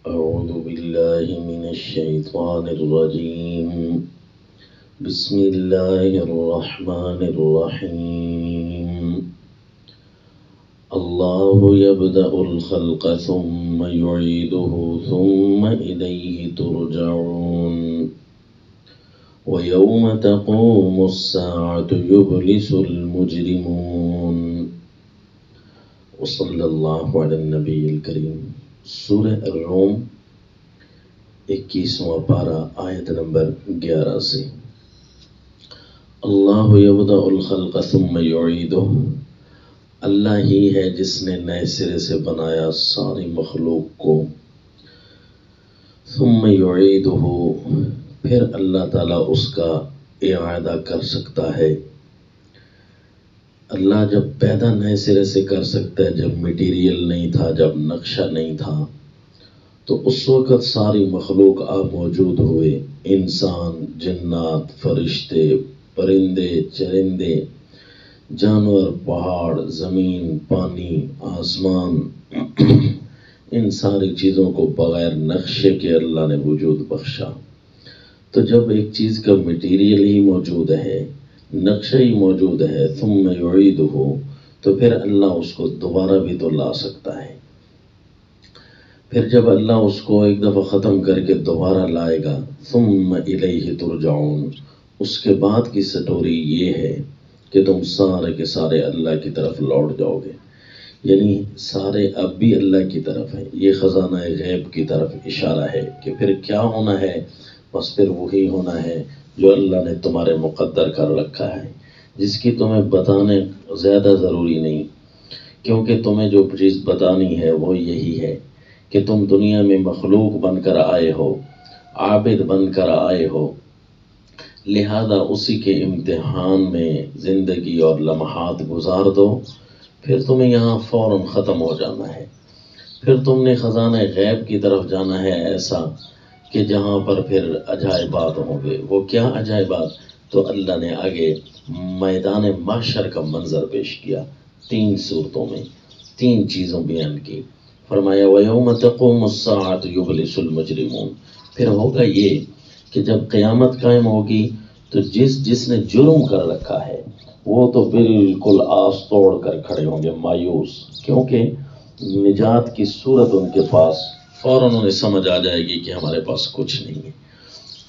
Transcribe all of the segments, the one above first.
أعوذ بالله من الشيطان الرجيم. بسم الله الرحمن الرحيم. الله يبدأ الخلق ثم يعيده ثم إليه ترجعون. ويوم تقوم الساعة يبلس المجرمون. وصلی اللہ علی النبی الکریم. سورہ الروم 21واں پارہ آیت نمبر 11 سے. اللہ یبدأ الخلق ثم یعیدہ. اللہ ہی ہے جس نے نئے سرے سے بنایا ساری مخلوق کو. ثم یعیدہ، پھر اللہ تعالیٰ اس کا اعادہ کر سکتا ہے. اللہ جب پیدا نئے سرے سے کر سکتا ہے، جب میٹیریل نہیں تھا، جب نقشہ نہیں تھا، تو اس وقت ساری مخلوق آپ موجود ہوئے. انسان، جنات، فرشتے، پرندے، چرندے، جانور، پہاڑ، زمین، پانی، آسمان، ان ساری چیزوں کو بغیر نقشے کے اللہ نے وجود بخشا. تو جب ایک چیز کا میٹیریل ہی موجود ہے، نقشہ ہی موجود ہے، ثم یعیدہ، تو پھر اللہ اس کو دوبارہ بھی تو لا سکتا ہے. پھر جب اللہ اس کو ایک دفعہ ختم کر کے دوبارہ لائے گا، ثم الیہ ترجعون، اس کے بعد کی سٹوری یہ ہے کہ تم سارے کے سارے اللہ کی طرف لوٹ جاؤ گے. یعنی سارے اب بھی اللہ کی طرف ہیں. یہ خزانہ غیب کی طرف اشارہ ہے کہ پھر کیا ہونا ہے. بس پھر وہی ہونا ہے جو اللہ نے تمہارے مقدر کر رکھا ہے، جس کی تمہیں بتانے زیادہ ضروری نہیں، کیونکہ تمہیں جو چیز بتانی ہے وہ یہی ہے کہ تم دنیا میں مخلوق بن کر آئے ہو، عابد بن کر آئے ہو، لہذا اسی کے امتحان میں زندگی اور لمحات گزار دو. پھر تمہیں یہاں فوراً ختم ہو جانا ہے. پھر تم نے خزانہ غیب کی طرف جانا ہے، ایسا کہ جہاں پر پھر عجائبات ہوں گے. وہ کیا عجائبات؟ تو اللہ نے آگے میدان محشر کا منظر پیش کیا. 3 صورتوں میں 3 چیزوں بیان کی. فرمایا وَيَوْمَ تَقُومُ السَّاعَةُ يُبْلِسُ الْمُجْرِمُونَ. پھر ہوگا یہ کہ جب قیامت قائم ہوگی تو جس نے جرم کر رکھا ہے وہ تو بالکل آس توڑ کر کھڑے ہوں گے، مایوس، کیونکہ نجات کی صورت ان کے پاس فوراً انہیں سمجھ آ جائے گی کہ ہمارے پاس کچھ نہیں ہے.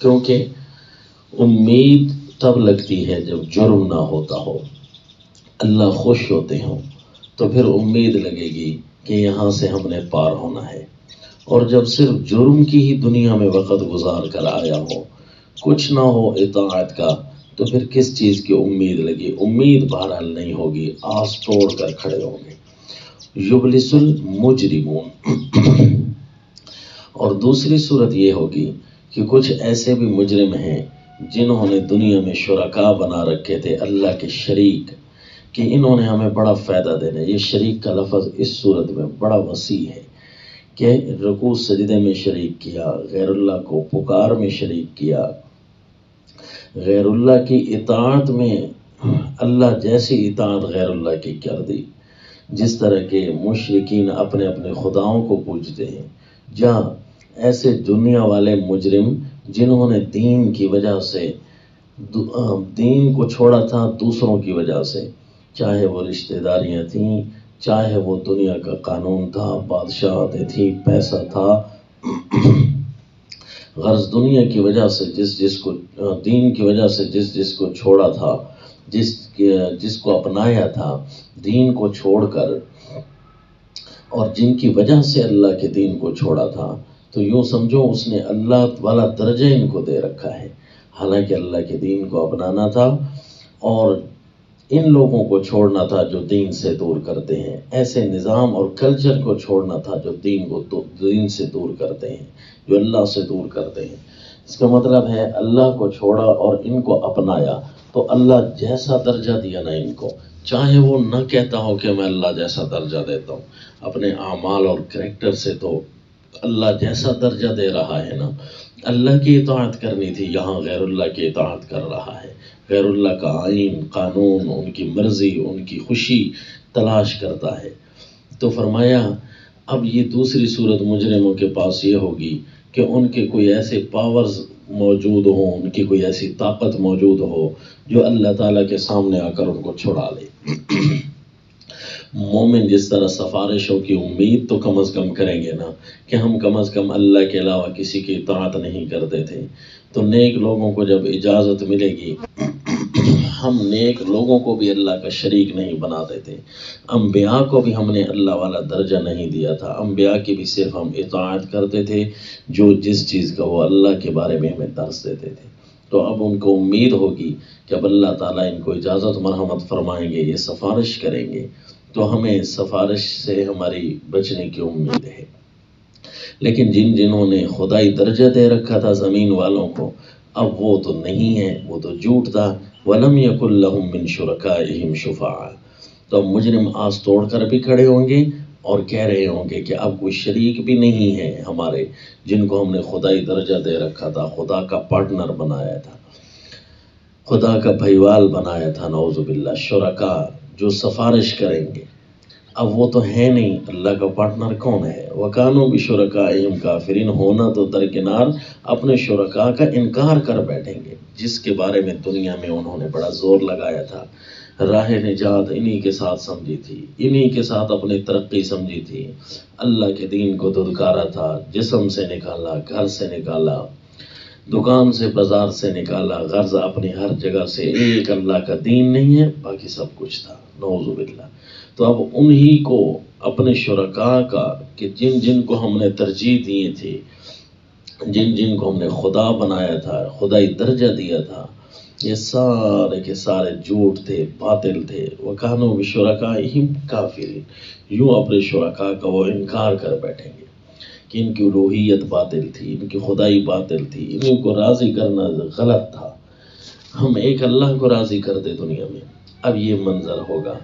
کیونکہ امید تب لگتی ہے جب جرم نہ ہوتا ہو، اللہ خوش ہوتے ہوں، تو پھر امید لگے گی کہ یہاں سے ہم نے پار ہونا ہے. اور جب صرف جرم کی ہی دنیا میں وقت گزار کر آیا ہو، کچھ نہ ہو اطاعت کا، تو پھر کس چیز کی امید لگی؟ امید بہرحال نہیں ہوگی، آس توڑ کر کھڑے ہوں گے. یبلس المجرمون. اور دوسری صورت یہ ہوگی کہ کچھ ایسے بھی مجرم ہیں جنہوں نے دنیا میں شرکاء بنا رکھے تھے، اللہ کے شریک، کہ انہوں نے ہمیں بڑا فائدہ دینا. یہ شریک کا لفظ اس صورت میں بڑا وسیع ہے کہ رکوع سجدے میں شریک کیا، غیر اللہ کو پکار میں شریک کیا، غیر اللہ کی اطاعت میں اللہ جیسی اطاعت غیر اللہ کی کر دی، جس طرح کے مشرکین اپنے اپنے خداؤں کو پوجتے ہیں. جہاں ایسے دنیا والے مجرم جنہوں نے دین کی وجہ سے دین کو چھوڑا تھا دوسروں کی وجہ سے، چاہے وہ رشتہ داریاں تھیں، چاہے وہ دنیا کا قانون تھا، بادشاہتیں تھیں، پیسہ تھا، غرض دنیا کی وجہ سے جس کو دین کی وجہ سے جس کو چھوڑا تھا، جس کو اپنایا تھا دین کو چھوڑ کر، اور جن کی وجہ سے اللہ کے دین کو چھوڑا تھا، تو یوں سمجھو اس نے اللہ والا درجہ ان کو دے رکھا ہے. حالانکہ اللہ کے دین کو اپنانا تھا اور ان لوگوں کو چھوڑنا تھا جو دین سے دور کرتے ہیں. ایسے نظام اور کلچر کو چھوڑنا تھا جو دین سے دور کرتے ہیں، جو اللہ سے دور کرتے ہیں. اس کا مطلب ہے اللہ کو چھوڑا اور ان کو اپنایا تو اللہ جیسا درجہ دیا نا ان کو، چاہے وہ نہ کہتا ہو کہ میں اللہ جیسا درجہ دیتا ہوں، اپنے اعمال اور کریکٹر سے تو اللہ جیسا درجہ دے رہا ہے نا. اللہ کی اطاعت کرنی تھی، یہاں غیر اللہ کی اطاعت کر رہا ہے. غیر اللہ کا آئین، قانون، ان کی مرضی، ان کی خوشی تلاش کرتا ہے. تو فرمایا اب یہ دوسری صورت مجرموں کے پاس یہ ہوگی کہ ان کے کوئی ایسے پاورز موجود ہوں، ان کی کوئی ایسی طاقت موجود ہو جو اللہ تعالیٰ کے سامنے آ کر ان کو چھڑا لے۔ مومن جس طرح سفارشوں کی امید تو کم از کم کریں گے نا، کہ ہم کم از کم اللہ کے علاوہ کسی کی اطاعت نہیں کرتے تھے، تو نیک لوگوں کو جب اجازت ملے گی ہم نیک لوگوں کو بھی اللہ کا شریک نہیں بناتے تھے۔ انبیاء کو بھی ہم نے اللہ والا درجہ نہیں دیا تھا، انبیاء کی بھی صرف ہم اطاعت کرتے تھے جو جس چیز کا وہ اللہ کے بارے میں ہمیں درس دیتے تھے۔ تو اب ان کو امید ہوگی کہ اب اللہ تعالیٰ ان کو اجازت مرحمت فرمائیں گے، یہ سفارش کریں گے، تو ہمیں سفارش سے ہماری بچنے کی امید ہے۔ لیکن جنہوں نے خدائی درجہ دے رکھا تھا زمین والوں کو، اب وہ تو نہیں ہے، وہ تو جھوٹ تھا۔ وَلَمْ يَكُنْ لَهُم مِّن شُرَكَائِهِمْ شُفَعَاء، تو اب مجرم آس توڑ کر بھی کھڑے ہوں گے اور کہہ رہے ہوں گے کہ اب کوئی شریک بھی نہیں ہے ہمارے، جن کو ہم نے خدائی درجہ دے رکھا تھا، خدا کا پارٹنر بنایا تھا، خدا کا بھائیوال بنایا تھا، نعوذ باللہ، شرکا جو سفارش کریں گے، اب وہ تو ہے نہیں، اللہ کا پارٹنر کون ہے؟ وَكَانُوا بِشُرَكَائِهِمْ كَافِرِينَ، ہونا تو درکنار اپنے شرکا کا انکار کر بیٹھیں گے، جس کے بارے میں دنیا میں انہوں نے بڑا زور لگایا تھا، راہ نجات انہی کے ساتھ سمجھی تھی، انہی کے ساتھ اپنی ترقی سمجھی تھی، اللہ کے دین کو دھتکارا تھا، جسم سے نکالا، گھر سے نکالا، دکان سے، بازار سے نکالا، غرض اپنی ہر جگہ سے ایک اللہ کا دین نہیں ہے، باقی سب کچھ تھا، نعوذ باللہ۔ تو اب انہی کو اپنے شرکاء کا، کہ جن کو ہم نے ترجیح دیے تھے، جن کو ہم نے خدا بنایا تھا، خدائی درجہ دیا تھا، یہ سارے کے سارے جھوٹ تھے، باطل تھے۔ وَكَانُوا بِشُرَكَائِهِمْ كَافِرِينَ، یوں اپنے شرکاء کا وہ انکار کر بیٹھیں گے کہ ان کی الوہیت باطل تھی، ان کی خدائی باطل تھی، ان کو راضی کرنا غلط تھا، ہم ایک اللہ کو راضی کر دے دنیا میں۔ اب یہ منظر ہوگا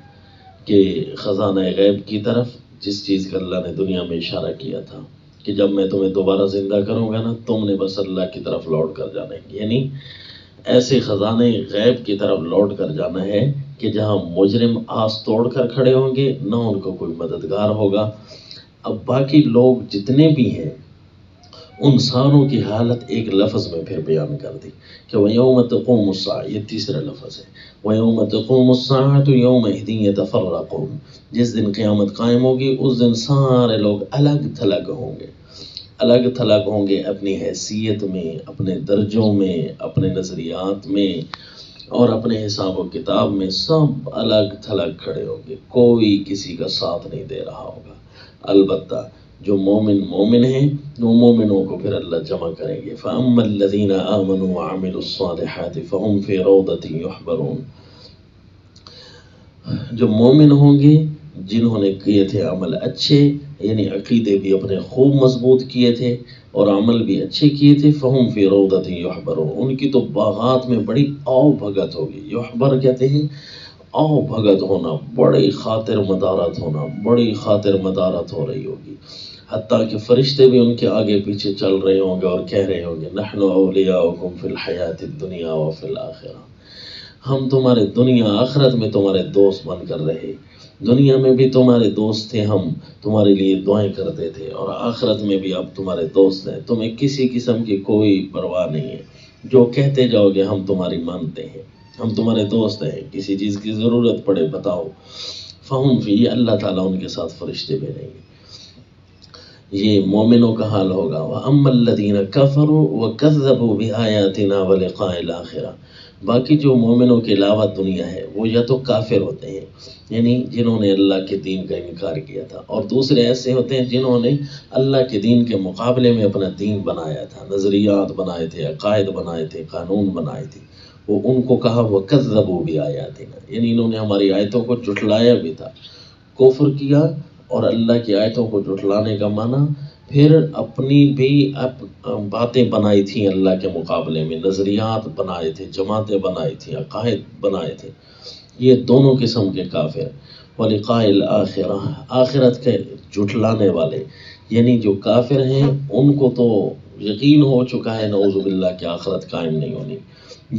کہ خزانہ غیب کی طرف، جس چیز کا اللہ نے دنیا میں اشارہ کیا تھا کہ جب میں تمہیں دوبارہ زندہ کروں گا نا، تم نے بس اللہ کی طرف لوٹ کر جانا ہے، یعنی ایسے خزانے غیب کی طرف لوٹ کر جانا ہے کہ جہاں مجرم آس توڑ کر کھڑے ہوں گے، نہ ان کو کوئی مددگار ہوگا۔ اب باقی لوگ جتنے بھی ہیں ان ساروں کی حالت ایک لفظ میں پھر بیان کر دی کہ وَيَوْمَ تَقُومُ السَّاعَةُ، یہ تیسرا لفظ ہے، وَيَوْمَ تَقُومُ السَّاعَةُ يَوْمَئِذٍ يَتَفَرَّقُونَ، جس دن قیامت قائم ہوگی اس دن سارے لوگ الگ تھلگ ہوں گے، الگ تھلگ ہوں گے، اپنی حیثیت میں، اپنے درجوں میں، اپنے نظریات میں اور اپنے حساب و کتاب میں، سب الگ تھلگ کھڑے ہوں گے، کوئی کسی کا ساتھ نہیں دے رہا ہوگا۔ البتہ جو مومن ہیں، وہ مومنوں کو پھر اللہ جمع کریں گے۔ فَأَمَّا الَّذِينَ آمَنُوا وَعَمِلُوا الصَّالِحَاتِ فَهُمْ فِي رَوْضَةٍ يُحْبَرُونَ، جو مومن ہوں گے جنہوں نے کیے تھے عمل اچھے، یعنی عقیدے بھی اپنے خوب مضبوط کیے تھے اور عمل بھی اچھے کیے تھے، فَهُمْ فِي رَوْضَةٍ يُحْبَرُونَ، ان کی تو باغات میں بڑی آؤ بھگت ہوگی۔ یحبر کہتے ہیں آؤ بھگت ہونا، بڑی خاطر مدارت ہونا، بڑی خاطر مدارت ہو رہی ہوگی، حتیٰ کہ فرشتے بھی ان کے آگے پیچھے چل رہے ہوں گے اور کہہ رہے ہوں گے نحن اولیاؤکم فی الحیات الدنیا وفی الآخرہ، ہم تمہارے دنیا آخرت میں تمہارے دوست بن کر رہے، دنیا میں بھی تمہارے دوست تھے، ہم تمہارے لیے دعائیں کرتے تھے، اور آخرت میں بھی اب تمہارے دوست ہیں، تمہیں کسی قسم کی کوئی پرواہ نہیں ہے، جو کہتے جاؤ گے ہم تمہاری مانتے ہیں، ہم تمہارے دوست ہیں، کسی چیز کی ضرورت پڑے بتاؤ۔ فہم فی، اللہ تعالیٰ ان کے ساتھ فرشتے بھیجیں گے۔ یہ مومنوں کا حال ہوگا۔ وَأَمَّا الَّذِينَ كَفَرُوا وَكَذَّبُوا بِآيَاتِنَا وَلِقَاءِ الْآخِرَةِ، باقی جو مومنوں کے علاوہ دنیا ہے وہ یا تو کافر ہوتے ہیں، یعنی جنہوں نے اللہ کے دین کا انکار کیا تھا، اور دوسرے ایسے ہوتے ہیں جنہوں نے اللہ کے دین کے مقابلے میں اپنا دین بنایا تھا، نظریات بنائے تھے، عقائد بنائے تھے، قانون بنائے تھے، وہ ان کو کہا وَكَذَّبُوا بِآيَاتِنَا، یعنی انہوں نے ہماری آیتوں کو جھٹلایا بھی تھا، کفر کیا، اور اللہ کی آیتوں کو جھٹلانے کا معنی پھر اپنی بھی باتیں بنائی تھیں اللہ کے مقابلے میں، نظریات بنائے تھے، جماعتیں بنائی تھیں، عقائد بنائے تھے، یہ دونوں قسم کے کافر۔ وَلِقَاءِ الْآخِرَةِ، آخرت کے جھٹلانے والے، یعنی جو کافر ہیں ان کو تو یقین ہو چکا ہے نعوذ باللہ کہ آخرت قائم نہیں ہونی،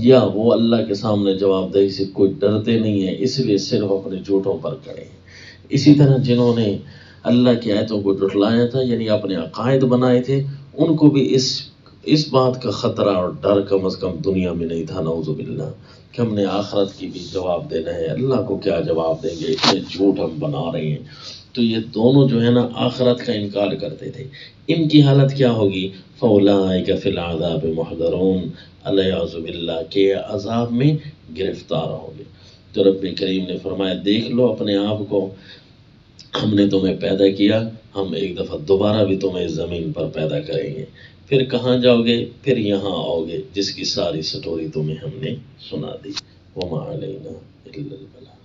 یا وہ اللہ کے سامنے جواب دہی سے کوئی ڈرتے نہیں ہیں، اس لیے صرف اپنے جھوٹوں پر کھڑے ہیں۔ اسی طرح جنہوں نے اللہ کی آیتوں کو جھٹلایا تھا، یعنی اپنے عقائد بنائے تھے، ان کو بھی اس بات کا خطرہ اور ڈر کم از کم دنیا میں نہیں تھا، نعوذ باللہ، کہ ہم نے آخرت کی بھی جواب دینا ہے، اللہ کو کیا جواب دیں گے، اتنے جھوٹ ہم بنا رہے ہیں۔ تو یہ دونوں جو ہے نا آخرت کا انکار کرتے تھے، ان کی حالت کیا ہوگی؟ فَأُولَٰئِکَ فِي الْعَذَابِ مُحْضَرُونَ، الیاذ باللہ کے عذاب میں گرفتار ہوں گے۔ تو رب کریم نے فرمایا دیکھ لو اپنے آپ کو، ہم نے تمہیں پیدا کیا، ہم ایک دفعہ دوبارہ بھی تمہیں زمین پر پیدا کریں گے، پھر کہاں جاؤ گے؟ پھر یہاں آؤ گے جس کی ساری سٹوری تمہیں ہم نے سنا دی۔ وَمَا عَلَيْنَا إِلَّا الْبَلَاغُ۔